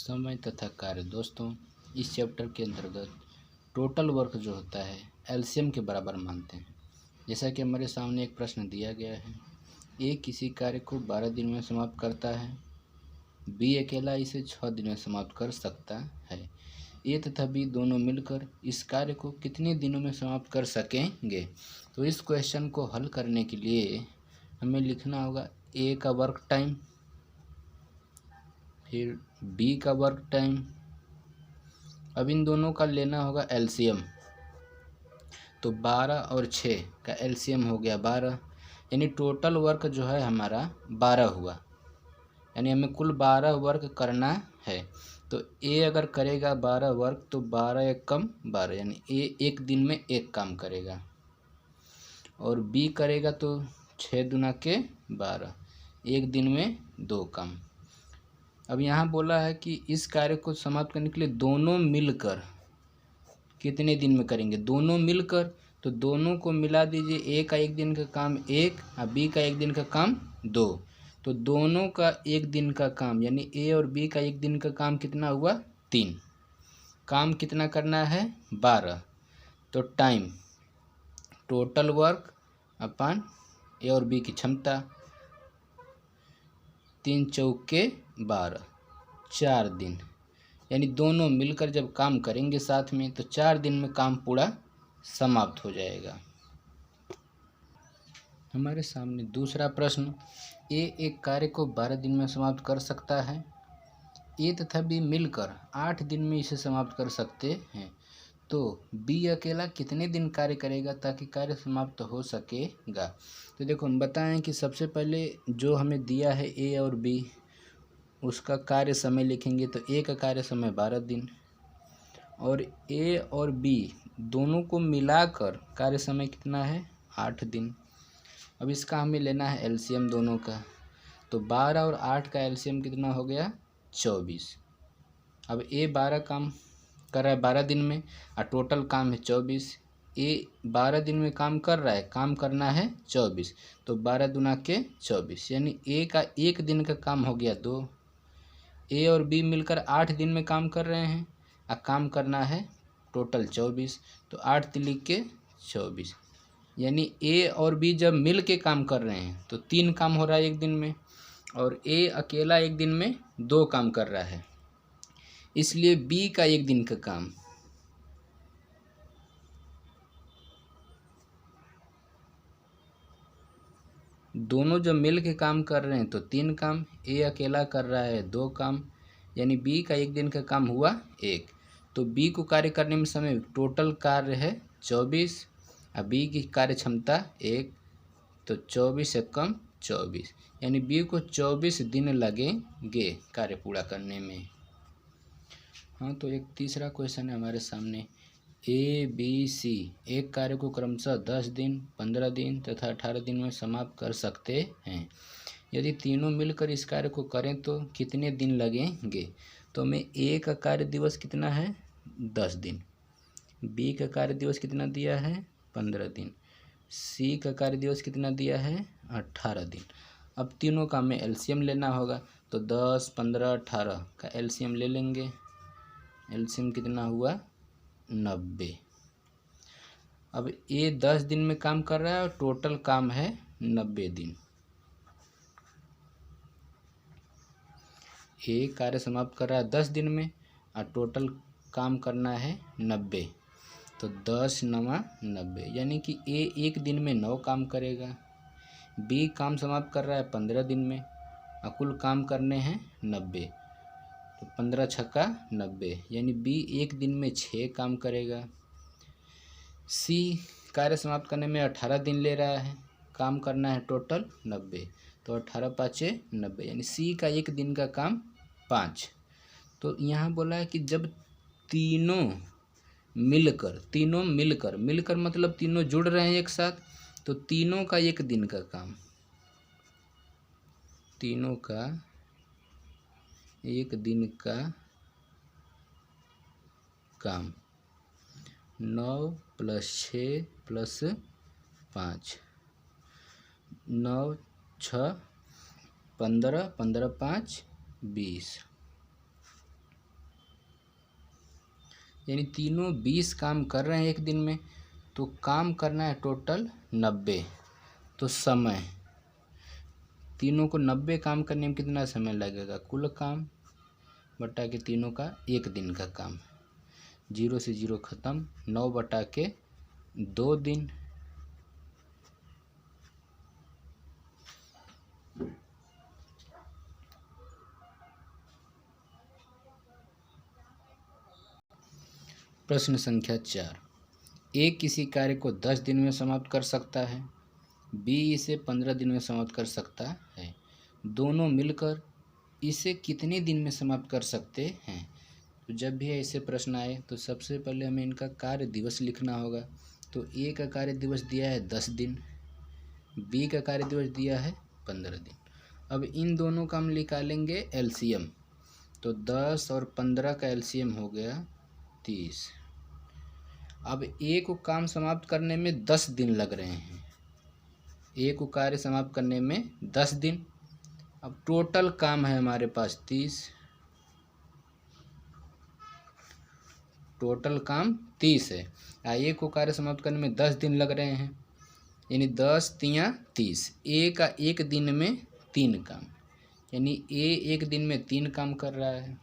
समय तथा कार्य। दोस्तों, इस चैप्टर के अंतर्गत टोटल वर्क जो होता है एलसीएम के बराबर मानते हैं। जैसा कि हमारे सामने एक प्रश्न दिया गया है, ए किसी कार्य को 12 दिन में समाप्त करता है, बी अकेला इसे 6 दिन में समाप्त कर सकता है। ए तथा बी दोनों मिलकर इस कार्य को कितने दिनों में समाप्त कर सकेंगे। तो इस क्वेश्चन को हल करने के लिए हमें लिखना होगा ए का वर्क टाइम, फिर बी का वर्क टाइम। अब इन दोनों का लेना होगा एलसीएम। तो 12 और 6 का एलसीएम हो गया 12, यानी टोटल वर्क जो है हमारा 12 हुआ, यानी हमें कुल 12 वर्क करना है। तो ए अगर करेगा 12 वर्क तो 12 एक कम 12, यानी ए एक दिन में एक काम करेगा, और बी करेगा तो 6 दूना के 12, एक दिन में 2 काम। अब यहाँ बोला है कि इस कार्य को समाप्त करने के लिए दोनों मिलकर कितने दिन में करेंगे। दोनों मिलकर, तो दोनों को मिला दीजिए, ए का एक दिन का काम 1 और बी का एक दिन का काम 2। तो दोनों का एक दिन का काम, यानी ए और बी का एक दिन का काम कितना हुआ 3। काम कितना करना है 12। तो टाइम टोटल वर्क अपन ए और बी की क्षमता, 3 चौके 12, 4 दिन, यानी दोनों मिलकर जब काम करेंगे साथ में तो 4 दिन में काम पूरा समाप्त हो जाएगा। हमारे सामने दूसरा प्रश्न, ए एक कार्य को 12 दिन में समाप्त कर सकता है, ए तथा बी मिलकर 8 दिन में इसे समाप्त कर सकते हैं। तो बी अकेला कितने दिन कार्य करेगा ताकि कार्य समाप्त हो सकेगा। तो देखो हम बताएं कि सबसे पहले जो हमें दिया है ए और बी, उसका कार्य समय लिखेंगे। तो ए का कार्य समय 12 दिन, और ए और बी दोनों को मिलाकर कार्य समय कितना है 8 दिन। अब इसका हमें लेना है एलसीएम दोनों का। तो 12 और 8 का एलसीएम कितना हो गया 24। अब ए 12 काम कर रहा है 12 दिन में और टोटल काम है 24। ए 12 दिन में काम कर रहा है, काम करना है 24, तो 12 दूना के 24, यानी ए का एक दिन का काम हो गया 2। ए और बी मिलकर 8 दिन में काम कर रहे हैं और काम करना है टोटल 24, तो 8 तिलिक के 24, यानी ए और बी जब मिल के काम कर रहे हैं तो 3 काम हो रहा है एक दिन में, और ए अकेला एक दिन में 2 काम कर रहा है, इसलिए बी का एक दिन का काम दोनों जब मिल के काम कर रहे हैं तो 3 काम, ए अकेला कर रहा है 2 काम, यानी बी का एक दिन का काम हुआ 1। तो बी को कार्य करने में समय टोटल कार्य है 24 और बी की कार्य क्षमता 1, तो 24 से कम 24, यानी बी को 24 दिन लगेंगे कार्य पूरा करने में। हाँ, तो एक तीसरा क्वेश्चन है हमारे सामने, ए बी सी एक कार्य को क्रमशः 10 दिन, 15 दिन तथा 18 दिन में समाप्त कर सकते हैं। यदि तीनों मिलकर इस कार्य को करें तो कितने दिन लगेंगे। तो हमें ए का कार्य दिवस कितना है 10 दिन, बी का कार्य दिवस कितना दिया है 15 दिन, सी का कार्य दिवस कितना दिया है 18 दिन। अब तीनों का हमें एलसीएम लेना होगा। तो 10, 15, 18 का एलसीएम ले लेंगे। एलसीएम कितना हुआ 90। अब ये 10 दिन में काम कर रहा है और टोटल काम है 90 दिन। ए कार्य समाप्त कर रहा है 10 दिन में और टोटल काम करना है 90, तो 10 9 90, यानी कि ए एक दिन में 9 काम करेगा। बी काम समाप्त कर रहा है 15 दिन में और कुल काम करने हैं 90, तो 15 छक्का 90, यानी बी एक दिन में 6 काम करेगा। सी कार्य समाप्त करने में 18 दिन ले रहा है, काम करना है टोटल 90, तो 18 पाँचे 90, यानी सी का एक दिन का काम 5। तो यहाँ बोला है कि जब तीनों मिलकर मतलब तीनों जुड़ रहे हैं एक साथ, तो तीनों का एक दिन का काम, तीनों का एक दिन का काम 9 + 6 + 5, 9 6 15, 15 5 20, यानी तीनों 20 काम कर रहे हैं एक दिन में, तो काम करना है टोटल 90। तो समय, तीनों को 90 काम करने में कितना समय लगेगा, कुल काम बटा के तीनों का एक दिन का काम, 0 से 0 ख़त्म, 9 बटा के 2 दिन। प्रश्न संख्या 4, ए किसी कार्य को 10 दिन में समाप्त कर सकता है, बी इसे 15 दिन में समाप्त कर सकता है, दोनों मिलकर इसे कितने दिन में समाप्त कर सकते हैं। तो जब भी ऐसे प्रश्न आए तो सबसे पहले हमें इनका कार्य दिवस लिखना होगा। तो ए का कार्य दिवस दिया है 10 दिन, बी का कार्य दिवस दिया है 15 दिन। अब इन दोनों का हम निकालेंगे एलसीएम। तो 10 और 15 का एलसीएम हो गया 30। अब ए को काम समाप्त करने में 10 दिन लग रहे हैं, ए को कार्य समाप्त करने में 10 दिन। अब टोटल काम है हमारे पास 30, टोटल काम 30 है। ए को कार्य समाप्त करने में 10 दिन लग रहे हैं, यानी 10 तियाँ 30। ए का एक दिन में 3 काम, यानी ए एक दिन में 3 काम कर रहा है।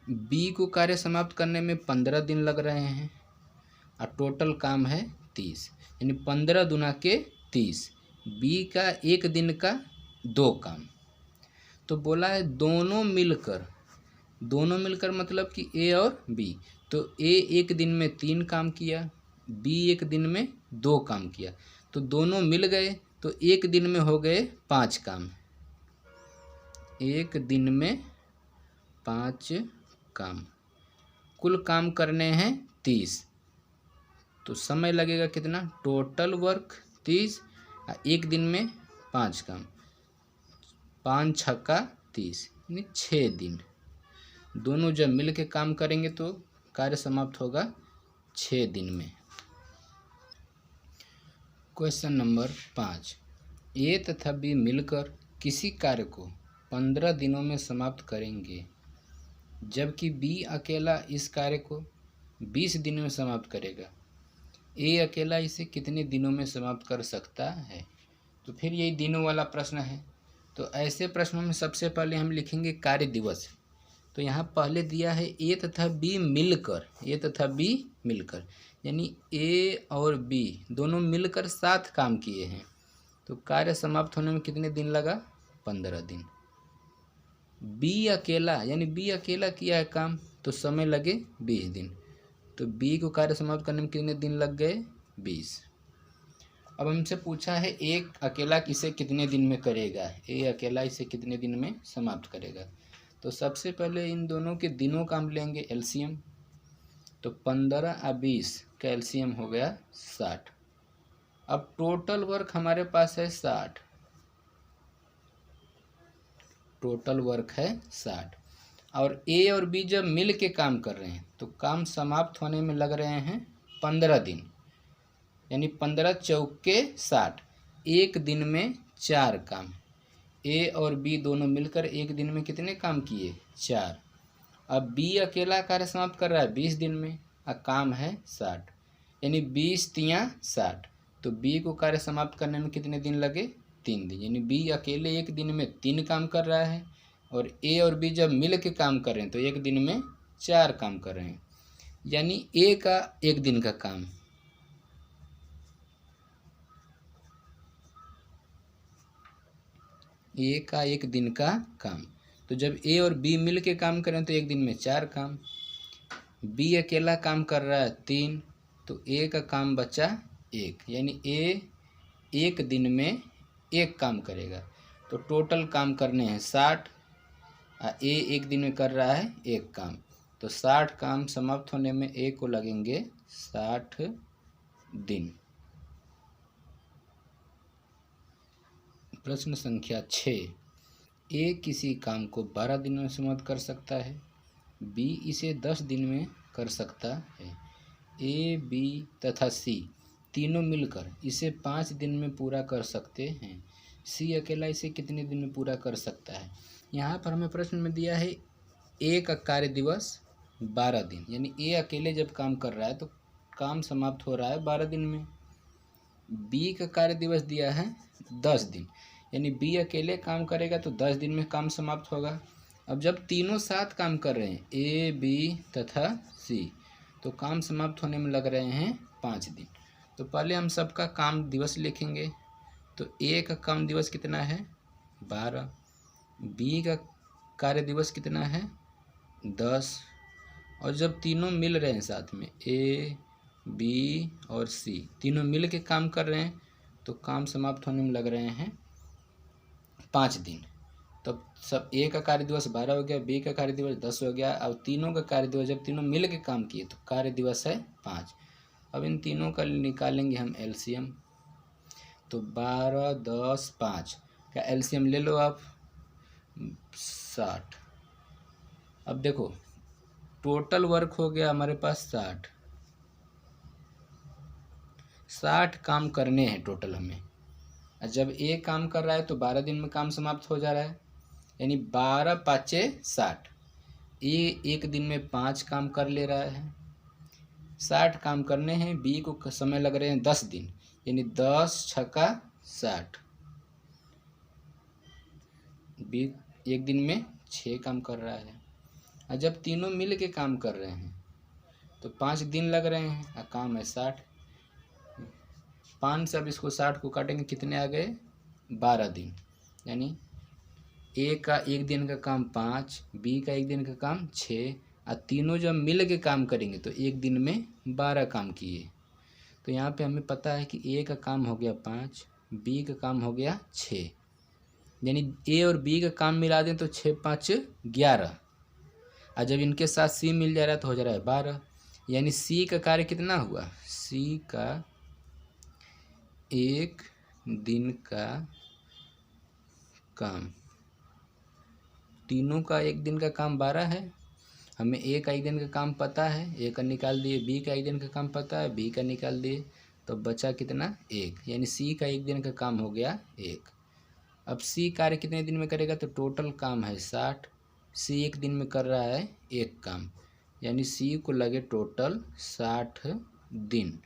बी को कार्य समाप्त करने में 15 दिन लग रहे हैं और टोटल काम है 30, यानी 15 दूना के 30। बी का एक दिन का 2 काम। तो बोला है दोनों मिलकर, दोनों मिलकर मतलब कि ए और बी। तो ए एक दिन में 3 काम किया, बी एक दिन में 2 काम किया, तो दोनों मिल गए तो एक दिन में हो गए 5 काम, एक दिन में 5 काम। कुल काम करने हैं 30, तो समय लगेगा कितना, टोटल वर्क 30, एक दिन में 5 काम, 5 छक्का 30, यानी 6 दिन। दोनों जब मिल के काम करेंगे तो कार्य समाप्त होगा 6 दिन में। क्वेश्चन नंबर 5, ए तथा बी मिलकर किसी कार्य को 15 दिनों में समाप्त करेंगे, जबकि बी अकेला इस कार्य को 20 दिनों में समाप्त करेगा। ए अकेला इसे कितने दिनों में समाप्त कर सकता है। तो फिर यही दिनों वाला प्रश्न है। तो ऐसे प्रश्नों में सबसे पहले हम लिखेंगे कार्य दिवस। तो यहाँ पहले दिया है ए तथा बी मिलकर, ए तथा बी मिलकर, यानी ए और बी दोनों मिलकर 7 काम किए हैं। तो कार्य समाप्त होने में कितने दिन लगा, 15 दिन। बी अकेला, यानी बी अकेला किया है काम, तो समय लगे 20 दिन। तो बी को कार्य समाप्त करने में कितने दिन लग गए, 20। अब हमसे पूछा है एक अकेला इसे कितने दिन में करेगा, ए अकेला इसे कितने दिन में समाप्त करेगा। तो सबसे पहले इन दोनों के दिनों का हम लेंगे एलसीएम। तो 15 और 20 का एलसीएम हो गया 60। अब टोटल वर्क हमारे पास है 60, टोटल वर्क है 60। और ए और बी जब मिल के काम कर रहे हैं तो काम समाप्त होने में लग रहे हैं 15 दिन, यानी 15 चौके 60, एक दिन में 4 काम। ए और बी दोनों मिलकर एक दिन में कितने काम किए, 4। अब बी अकेला कार्य समाप्त कर रहा है 20 दिन में, और काम है 60, यानी 20 तियाँ 60। तो बी को कार्य समाप्त करने में कितने दिन लगे, 3 दिन, यानी बी अकेले एक दिन में 3 काम कर रहा है, और ए और बी जब मिल के काम कर रहे हैं तो एक दिन में 4 काम कर रहे हैं, यानी ए का एक दिन का काम, ए का एक दिन का काम। तो जब ए और बी मिल के काम करें तो एक दिन में 4 काम। बी अकेला काम कर रहा है 3, तो ए का काम बचा 1, यानी ए एक दिन में 1 काम करेगा। तो टोटल काम करने हैं 60, और ए एक दिन में कर रहा है 1 काम। तो 60 काम समाप्त होने में ए को लगेंगे 60 दिन। प्रश्न संख्या 6, ए किसी काम को 12 दिन में समाप्त कर सकता है, बी इसे 10 दिन में कर सकता है। ए, बी तथा सी तीनों मिलकर इसे 5 दिन में पूरा कर सकते हैं, सी अकेला इसे कितने दिन में पूरा कर सकता है। यहाँ पर हमें प्रश्न में दिया है ए का कार्य दिवस 12 दिन, यानी ए अकेले जब काम कर रहा है तो काम समाप्त हो रहा है 12 दिन में। बी का कार्य दिवस दिया है 10 दिन, यानी बी अकेले काम करेगा तो 10 दिन में काम समाप्त होगा। अब जब तीनों साथ काम कर रहे हैं ए, बी तथा सी, तो काम समाप्त होने में लग रहे हैं 5 दिन। तो पहले हम सबका काम दिवस लिखेंगे। तो ए का काम दिवस कितना है 12, बी का कार्य दिवस कितना है 10, और जब तीनों मिल रहे हैं साथ में ए, बी और सी तीनों मिल के काम कर रहे हैं तो काम समाप्त होने में लग रहे हैं 5 दिन। तब सब ए का कार्य दिवस 12 हो गया, बी का कार्य दिवस 10 हो गया। अब तीनों का कार्य दिवस जब तीनों मिल के काम किए तो कार्य दिवस है 5। अब इन तीनों का निकालेंगे हम एलसीएम। तो 12, 10, 5 का एलसीएम ले लो आप 60। अब देखो टोटल वर्क हो गया हमारे पास 60 काम करने हैं टोटल हमें। जब ए काम कर रहा है तो 12 दिन में काम समाप्त हो जा रहा है, यानी 12 पाँचे 60। ए एक दिन में 5 काम कर ले रहा है। 60 काम करने हैं, बी को समय लग रहे हैं 10 दिन, यानी 10 छक्का 60। बी एक दिन में 6 काम कर रहा है। और जब तीनों मिल के काम कर रहे हैं तो 5 दिन लग रहे हैं और काम है 60। 5 से अब इसको 60 को काटेंगे, कितने आ गए 12 दिन, यानी ए का एक दिन का काम 5, बी का एक दिन का काम 6, और तीनों जब मिल के काम करेंगे तो एक दिन में 12 काम किए। तो यहाँ पे हमें पता है कि ए का काम हो गया 5, बी का काम हो गया 6, यानी ए और बी का काम मिला दें तो 6 5 11, और जब इनके साथ सी मिल जा रहा है तो हो जा रहा है 12, यानी सी का कार्य कितना हुआ, सी का एक दिन का काम, तीनों का एक दिन का काम 12 है। हमें ए का एक दिन का काम पता है, ए का निकाल दिए, बी का एक दिन का काम पता है, बी का निकाल दिए, तो बचा कितना 1, यानी सी का एक दिन का काम हो गया 1। अब सी कार्य कितने दिन में करेगा, तो टोटल काम है 60, सी एक दिन में कर रहा है 1 काम, यानी सी को लगे टोटल 60 दिन।